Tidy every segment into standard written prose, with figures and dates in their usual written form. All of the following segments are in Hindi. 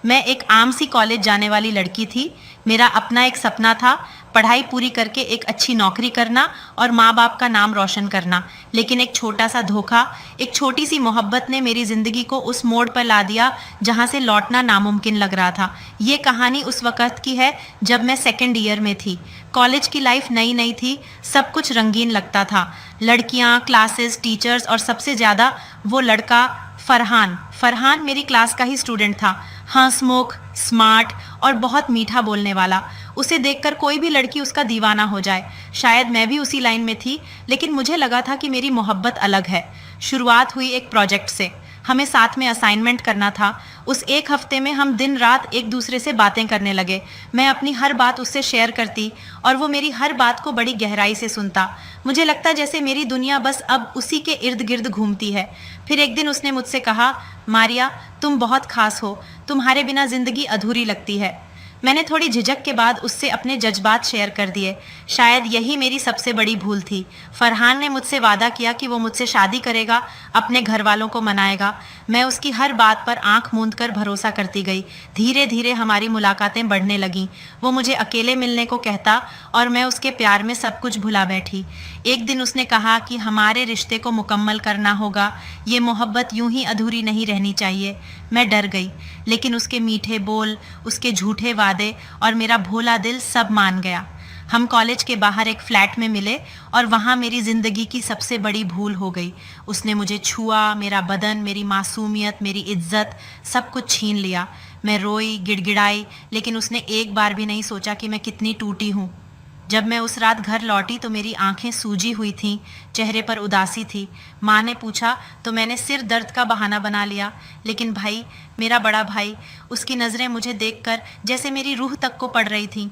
मैं एक आम सी कॉलेज जाने वाली लड़की थी। मेरा अपना एक सपना था, पढ़ाई पूरी करके एक अच्छी नौकरी करना और माँ बाप का नाम रोशन करना। लेकिन एक छोटा सा धोखा, एक छोटी सी मोहब्बत ने मेरी ज़िंदगी को उस मोड़ पर ला दिया जहाँ से लौटना नामुमकिन लग रहा था। ये कहानी उस वक़्त की है जब मैं सेकेंड ईयर में थी। कॉलेज की लाइफ नई नई थी, सब कुछ रंगीन लगता था। लड़कियाँ, क्लासेस, टीचर्स और सबसे ज़्यादा वो लड़का फरहान। फरहान मेरी क्लास का ही स्टूडेंट था। हंसमुख, स्मार्ट और बहुत मीठा बोलने वाला। उसे देखकर कोई भी लड़की उसका दीवाना हो जाए। शायद मैं भी उसी लाइन में थी, लेकिन मुझे लगा था कि मेरी मोहब्बत अलग है। शुरुआत हुई एक प्रोजेक्ट से। हमें साथ में असाइनमेंट करना था। उस एक हफ्ते में हम दिन रात एक दूसरे से बातें करने लगे। मैं अपनी हर बात उससे शेयर करती और वो मेरी हर बात को बड़ी गहराई से सुनता। मुझे लगता जैसे मेरी दुनिया बस अब उसी के इर्द गिर्द घूमती है। फिर एक दिन उसने मुझसे कहा, मारिया, तुम बहुत खास हो, तुम्हारे बिना जिंदगी अधूरी लगती है। मैंने थोड़ी झिझक के बाद उससे अपने जज्बात शेयर कर दिए। शायद यही मेरी सबसे बड़ी भूल थी। फरहान ने मुझसे वादा किया कि वो मुझसे शादी करेगा, अपने घर वालों को मनाएगा। मैं उसकी हर बात पर आंख मूंद कर भरोसा करती गई। धीरे धीरे हमारी मुलाकातें बढ़ने लगीं। वो मुझे अकेले मिलने को कहता और मैं उसके प्यार में सब कुछ भुला बैठी। एक दिन उसने कहा कि हमारे रिश्ते को मुकम्मल करना होगा, ये मोहब्बत यूं ही अधूरी नहीं रहनी चाहिए। मैं डर गई, लेकिन उसके मीठे बोल, उसके झूठे वादे और मेरा भोला दिल सब मान गया। हम कॉलेज के बाहर एक फ्लैट में मिले और वहाँ मेरी ज़िंदगी की सबसे बड़ी भूल हो गई। उसने मुझे छुआ, मेरा बदन, मेरी मासूमियत, मेरी इज्जत, सब कुछ छीन लिया। मैं रोई, गिड़गिड़ाई, लेकिन उसने एक बार भी नहीं सोचा कि मैं कितनी टूटी हूँ। जब मैं उस रात घर लौटी तो मेरी आंखें सूजी हुई थीं, चेहरे पर उदासी थी। माँ ने पूछा तो मैंने सिर दर्द का बहाना बना लिया। लेकिन भाई, मेरा बड़ा भाई, उसकी नज़रें मुझे देखकर जैसे मेरी रूह तक को पड़ रही थीं।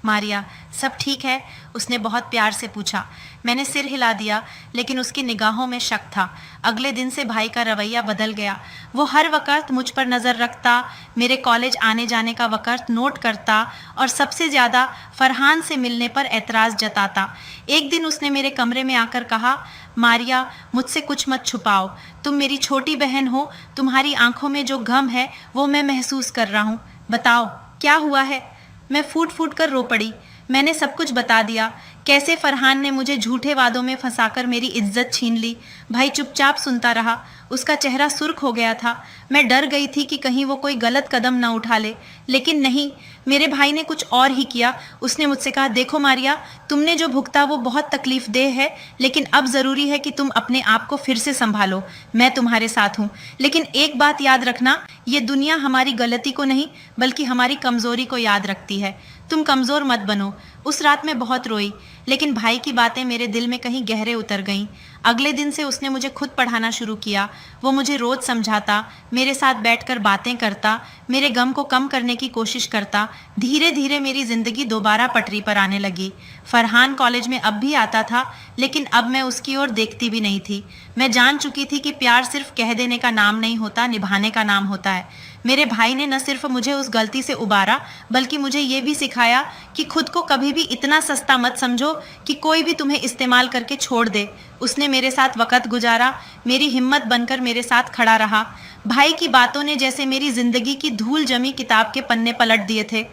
मारिया, सब ठीक है? उसने बहुत प्यार से पूछा। मैंने सिर हिला दिया, लेकिन उसकी निगाहों में शक था। अगले दिन से भाई का रवैया बदल गया। वो हर वक्त मुझ पर नज़र रखता, मेरे कॉलेज आने जाने का वक्त नोट करता और सबसे ज़्यादा फरहान से मिलने पर एतराज़ जताता। एक दिन उसने मेरे कमरे में आकर कहा, मारिया, मुझसे कुछ मत छुपाओ, तुम मेरी छोटी बहन हो, तुम्हारी आंखों में जो गम है वो मैं महसूस कर रहा हूँ। बताओ, क्या हुआ है? मैं फूट फूट कर रो पड़ी। मैंने सब कुछ बता दिया, कैसे फरहान ने मुझे झूठे वादों में फंसाकर मेरी इज्जत छीन ली। भाई चुपचाप सुनता रहा। उसका चेहरा सुर्ख हो गया था। मैं डर गई थी कि कहीं वो कोई गलत कदम न उठा ले, लेकिन नहीं, मेरे भाई ने कुछ और ही किया। उसने मुझसे कहा, देखो मारिया, तुमने जो भुगता वो बहुत तकलीफ देह है, लेकिन अब ज़रूरी है कि तुम अपने आप को फिर से संभालो। मैं तुम्हारे साथ हूँ, लेकिन एक बात याद रखना, ये दुनिया हमारी गलती को नहीं बल्कि हमारी कमज़ोरी को याद रखती है। तुम कमज़ोर मत बनो। उस रात मैं बहुत रोई, लेकिन भाई की बातें मेरे दिल में कहीं गहरे उतर गईं। अगले दिन से उसने मुझे खुद पढ़ाना शुरू किया। वो मुझे रोज़ समझाता, मेरे साथ बैठकर बातें करता, मेरे गम को कम करने की कोशिश करता। धीरे धीरे मेरी ज़िंदगी दोबारा पटरी पर आने लगी। फरहान कॉलेज में अब भी आता था, लेकिन अब मैं उसकी ओर देखती भी नहीं थी। मैं जान चुकी थी कि प्यार सिर्फ कह देने का नाम नहीं होता, निभाने का नाम होता है। मेरे भाई ने न सिर्फ मुझे उस गलती से उबारा, बल्कि मुझे ये भी सिखाया कि खुद को कभी भी इतना सस्ता मत समझो कि कोई भी तुम्हें इस्तेमाल करके छोड़ दे। उसने मेरे साथ वक़्त गुजारा, मेरी हिम्मत बनकर मेरे साथ खड़ा रहा। भाई की बातों ने जैसे मेरी ज़िंदगी की धूल जमी किताब के पन्ने पलट दिए थे।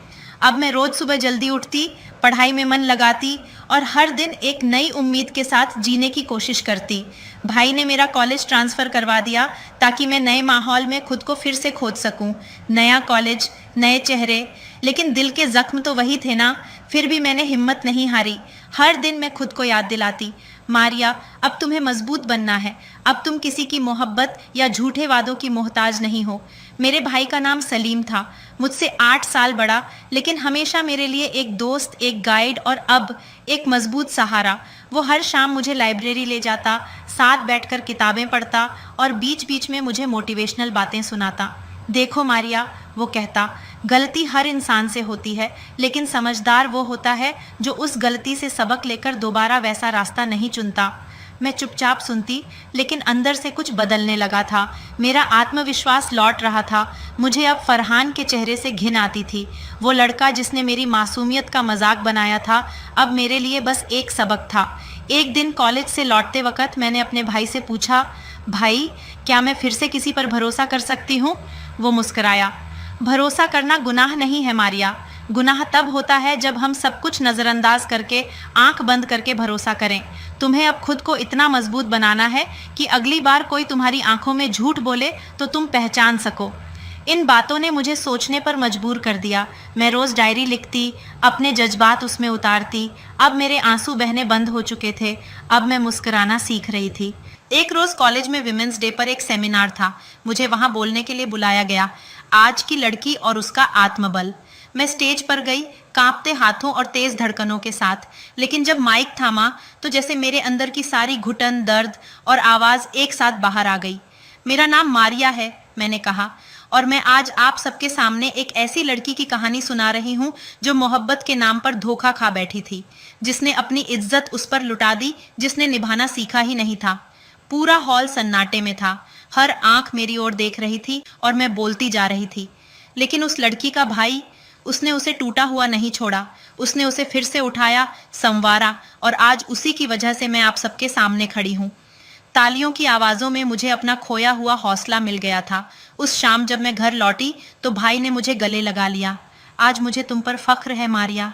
अब मैं रोज़ सुबह जल्दी उठती, पढ़ाई में मन लगाती और हर दिन एक नई उम्मीद के साथ जीने की कोशिश करती। भाई ने मेरा कॉलेज ट्रांसफ़र करवा दिया ताकि मैं नए माहौल में खुद को फिर से खोज सकूं। नया कॉलेज, नए चेहरे, लेकिन दिल के ज़ख्म तो वही थे ना। फिर भी मैंने हिम्मत नहीं हारी। हर दिन मैं खुद को याद दिलाती, मारिया, अब तुम्हें मजबूत बनना है। अब तुम किसी की मोहब्बत या झूठे वादों की मोहताज नहीं हो। मेरे भाई का नाम सलीम था, मुझसे 8 साल बड़ा, लेकिन हमेशा मेरे लिए एक दोस्त, एक गाइड और अब एक मजबूत सहारा। वो हर शाम मुझे लाइब्रेरी ले जाता, साथ बैठकर किताबें पढ़ता और बीच बीच में मुझे मोटिवेशनल बातें सुनाता। देखो मारिया, वो कहता, गलती हर इंसान से होती है, लेकिन समझदार वो होता है जो उस गलती से सबक लेकर दोबारा वैसा रास्ता नहीं चुनता। मैं चुपचाप सुनती, लेकिन अंदर से कुछ बदलने लगा था। मेरा आत्मविश्वास लौट रहा था। मुझे अब फरहान के चेहरे से घिन आती थी। वो लड़का जिसने मेरी मासूमियत का मजाक बनाया था, अब मेरे लिए बस एक सबक था। एक दिन कॉलेज से लौटते वक्त मैंने अपने भाई से पूछा, भाई, क्या मैं फिर से किसी पर भरोसा कर सकती हूँ? वो मुस्कराया। भरोसा करना गुनाह नहीं है मारिया। गुनाह तब होता है जब हम सब कुछ नज़रअंदाज करके आंख बंद करके भरोसा करें। तुम्हें अब खुद को इतना मजबूत बनाना है कि अगली बार कोई तुम्हारी आंखों में झूठ बोले तो तुम पहचान सको। इन बातों ने मुझे सोचने पर मजबूर कर दिया। मैं रोज़ डायरी लिखती, अपने जज्बात उसमें उतारती। अब मेरे आंसू बहने बंद हो चुके थे। अब मैं मुस्कुराना सीख रही थी। एक रोज़ कॉलेज में विमेंस डे पर एक सेमिनार था। मुझे वहाँ बोलने के लिए बुलाया गया। आज की लड़की और उसका आत्मबल। मैं स्टेज पर गई, कांपते हाथों और तेज धड़कनों के साथ। लेकिन जब माइक थामा तो जैसे मेरे अंदर की सारी घुटन, दर्द और आवाज़ एक साथ बाहर आ गई। मेरा नाम मारिया है, मैंने कहा, और मैं आज आप सबके सामने एक ऐसी लड़की की कहानी सुना रही हूँ जो मोहब्बत के नाम पर धोखा खा बैठी थी, जिसने अपनी इज्जत उस पर लुटा दी जिसने निभाना सीखा ही नहीं था। पूरा हॉल सन्नाटे में था। हर आंख मेरी ओर देख रही थी और मैं बोलती जा रही थी। लेकिन उस लड़की का भाई, उसने उसे टूटा हुआ नहीं छोड़ा। उसने उसे फिर से उठाया, संवारा, और आज उसी की वजह से मैं आप सबके सामने खड़ी हूँ। तालियों की आवाज़ों में मुझे अपना खोया हुआ हौसला मिल गया था। उस शाम जब मैं घर लौटी तो भाई ने मुझे गले लगा लिया। आज मुझे तुम पर फख्र है मारिया।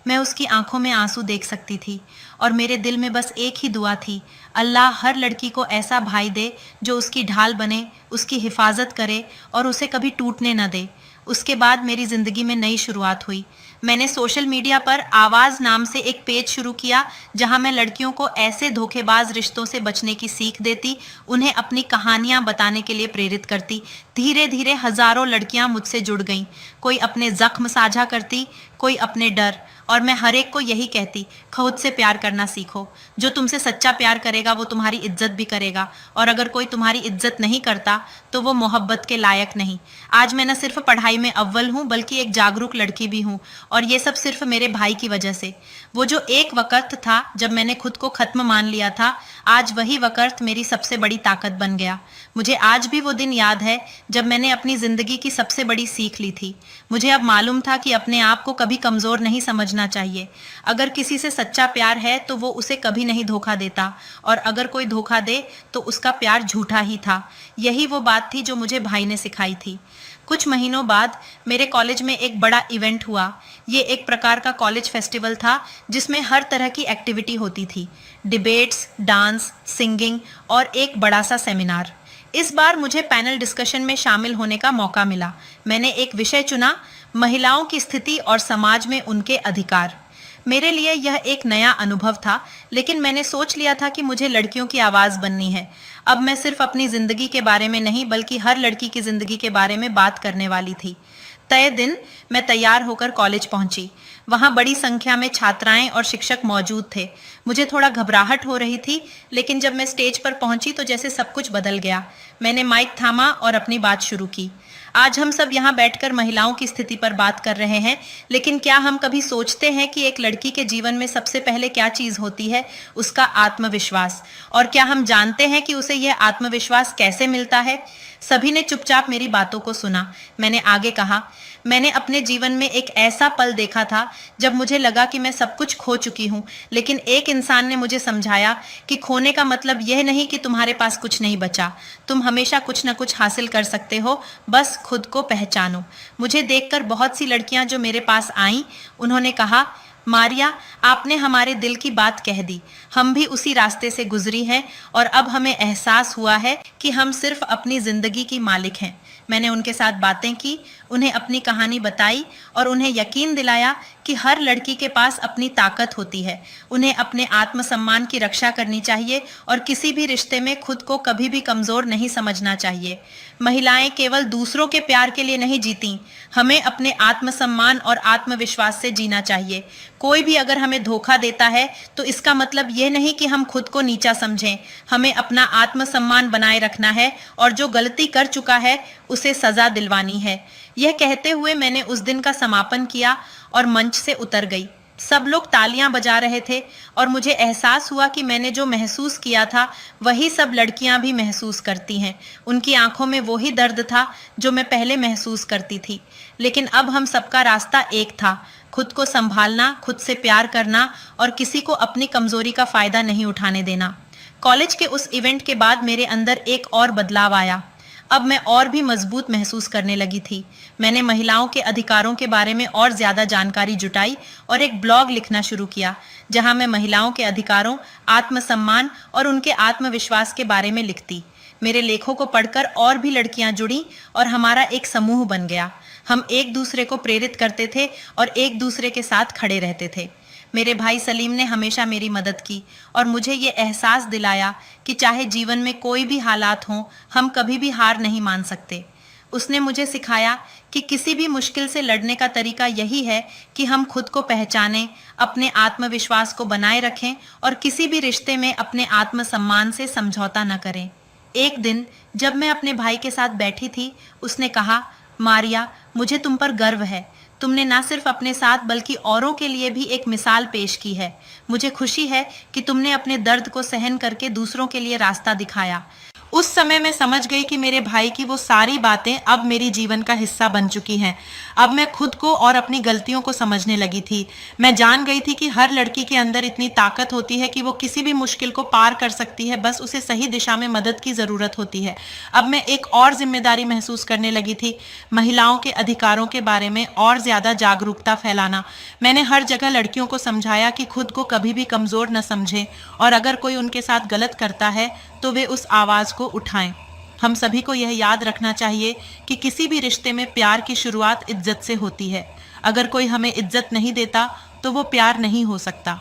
मैं उसकी आंखों में आंसू देख सकती थी और मेरे दिल में बस एक ही दुआ थी, अल्लाह हर लड़की को ऐसा भाई दे जो उसकी ढाल बने, उसकी हिफाजत करे और उसे कभी टूटने न दे। उसके बाद मेरी ज़िंदगी में नई शुरुआत हुई। मैंने सोशल मीडिया पर आवाज़ नाम से एक पेज शुरू किया जहां मैं लड़कियों को ऐसे धोखेबाज रिश्तों से बचने की सीख देती, उन्हें अपनी कहानियां बताने के लिए प्रेरित करती। धीरे धीरे हज़ारों लड़कियां मुझसे जुड़ गईं। कोई अपने ज़ख्म साझा करती, कोई अपने डर, और मैं हर एक को यही कहती, खुद से प्यार करना सीखो। जो तुमसे सच्चा प्यार करेगा वो तुम्हारी इज्जत भी करेगा, और अगर कोई तुम्हारी इज्जत नहीं करता तो वो मोहब्बत के लायक नहीं। आज मैं न सिर्फ पढ़ाई में अव्वल हूँ बल्कि एक जागरूक लड़की भी हूँ, और ये सब सिर्फ मेरे भाई की वजह से। वो जो एक वक़्त था जब मैंने खुद को ख़त्म मान लिया था, आज वही वक़्त मेरी सबसे बड़ी ताकत बन गया। मुझे आज भी वो दिन याद है जब मैंने अपनी ज़िंदगी की सबसे बड़ी सीख ली थी। मुझे अब मालूम था कि अपने आप को कभी कमज़ोर नहीं समझना चाहिए। अगर किसी से सच्चा प्यार है तो वो उसे कभी नहीं धोखा देता, और अगर कोई धोखा दे तो उसका प्यार झूठा ही था। यही वो बात थी जो मुझे भाई ने सिखाई थी। कुछ महीनों बाद मेरे कॉलेज में एक बड़ा इवेंट हुआ। ये एक प्रकार का कॉलेज फेस्टिवल था जिसमें हर तरह की एक्टिविटी होती थी, डिबेट्स, डांस, सिंगिंग और एक बड़ा सा सेमिनार। इस बार मुझे पैनल डिस्कशन में शामिल होने का मौका मिला। मैंने एक विषय चुना, महिलाओं की स्थिति और समाज में उनके अधिकार। मेरे लिए यह एक नया अनुभव था, लेकिन मैंने सोच लिया था कि मुझे लड़कियों की आवाज़ बननी है। अब मैं सिर्फ अपनी ज़िंदगी के बारे में नहीं बल्कि हर लड़की की ज़िंदगी के बारे में बात करने वाली थी। तय दिन मैं तैयार होकर कॉलेज पहुंची। वहां बड़ी संख्या में छात्राएं और शिक्षक मौजूद थे। मुझे थोड़ा घबराहट हो रही थी, लेकिन जब मैं स्टेज पर पहुंची तो जैसे सब कुछ बदल गया। मैंने माइक थामा और अपनी बात शुरू की। आज हम सब यहाँ बैठकर महिलाओं की स्थिति पर बात कर रहे हैं, लेकिन क्या हम कभी सोचते हैं कि एक लड़की के जीवन में सबसे पहले क्या चीज़ होती है? उसका आत्मविश्वास। और क्या हम जानते हैं कि उसे यह आत्मविश्वास कैसे मिलता है? सभी ने चुपचाप मेरी बातों को सुना। मैंने आगे कहा, मैंने अपने जीवन में एक ऐसा पल देखा था जब मुझे लगा कि मैं सब कुछ खो चुकी हूँ, लेकिन एक इंसान ने मुझे समझाया कि खोने का मतलब यह नहीं कि तुम्हारे पास कुछ नहीं बचा। तुम हमेशा कुछ न कुछ हासिल कर सकते हो, बस खुद को पहचानो। मुझे देखकर बहुत सी लड़कियां जो मेरे पास आईं, उन्होंने कहा, मारिया, आपने हमारे दिल की बात कह दी। हम भी उसी रास्ते से गुजरी हैं और अब हमें एहसास हुआ है कि हम सिर्फ अपनी ज़िंदगी की मालिक हैं। मैंने उनके साथ बातें की, उन्हें अपनी कहानी बताई और उन्हें यकीन दिलाया कि हर लड़की के पास अपनी ताकत होती है। उन्हें अपने आत्मसम्मान की रक्षा करनी चाहिए और किसी भी रिश्ते में खुद को कभी भी कमज़ोर नहीं समझना चाहिए। महिलाएं केवल दूसरों के प्यार के लिए नहीं जीती, हमें अपने आत्मसम्मान और आत्मविश्वास से जीना चाहिए। कोई भी अगर हमें धोखा देता है तो इसका मतलब यह नहीं कि हम खुद को नीचा समझें। हमें अपना आत्मसम्मान बनाए रखना है और जो गलती कर चुका है उसे सज़ा दिलवानी है। यह कहते हुए मैंने उस दिन का समापन किया और मंच से उतर गई। सब लोग तालियां बजा रहे थे और मुझे एहसास हुआ कि मैंने जो महसूस किया था वही सब लड़कियां भी महसूस करती हैं। उनकी आंखों में वही दर्द था जो मैं पहले महसूस करती थी। लेकिन अब हम सबका रास्ता एक था, खुद को संभालना, खुद से प्यार करना और किसी को अपनी कमजोरी का फायदा नहीं उठाने देना। कॉलेज के उस इवेंट के बाद मेरे अंदर एक और बदलाव आया। अब मैं और भी मजबूत महसूस करने लगी थी। मैंने महिलाओं के अधिकारों के बारे में और ज़्यादा जानकारी जुटाई और एक ब्लॉग लिखना शुरू किया, जहां मैं महिलाओं के अधिकारों, आत्मसम्मान और उनके आत्मविश्वास के बारे में लिखती। मेरे लेखों को पढ़कर और भी लड़कियां जुड़ी और हमारा एक समूह बन गया। हम एक दूसरे को प्रेरित करते थे और एक दूसरे के साथ खड़े रहते थे। मेरे भाई सलीम ने हमेशा मेरी मदद की और मुझे ये एहसास दिलाया कि चाहे जीवन में कोई भी हालात हों, हम कभी भी हार नहीं मान सकते। उसने मुझे सिखाया कि किसी भी मुश्किल से लड़ने का तरीका यही है कि हम खुद को पहचानें, अपने आत्मविश्वास को बनाए रखें और किसी भी रिश्ते में अपने आत्मसम्मान से समझौता न करें। एक दिन जब मैं अपने भाई के साथ बैठी थी, उसने कहा, मारिया, मुझे तुम पर गर्व है। तुमने ना सिर्फ अपने साथ बल्कि औरों के लिए भी एक मिसाल पेश की है। मुझे खुशी है कि तुमने अपने दर्द को सहन करके दूसरों के लिए रास्ता दिखाया। उस समय मैं समझ गई कि मेरे भाई की वो सारी बातें अब मेरी जीवन का हिस्सा बन चुकी हैं। अब मैं खुद को और अपनी गलतियों को समझने लगी थी। मैं जान गई थी कि हर लड़की के अंदर इतनी ताकत होती है कि वो किसी भी मुश्किल को पार कर सकती है, बस उसे सही दिशा में मदद की ज़रूरत होती है। अब मैं एक और जिम्मेदारी महसूस करने लगी थी, महिलाओं के अधिकारों के बारे में और ज़्यादा जागरूकता फैलाना। मैंने हर जगह लड़कियों को समझाया कि खुद को कभी भी कमज़ोर न समझें और अगर कोई उनके साथ गलत करता है तो वे उस आवाज़ को उठाएं। हम सभी को यह याद रखना चाहिए कि किसी भी रिश्ते में प्यार की शुरुआत इज्जत से होती है। अगर कोई हमें इज्जत नहीं देता तो वो प्यार नहीं हो सकता।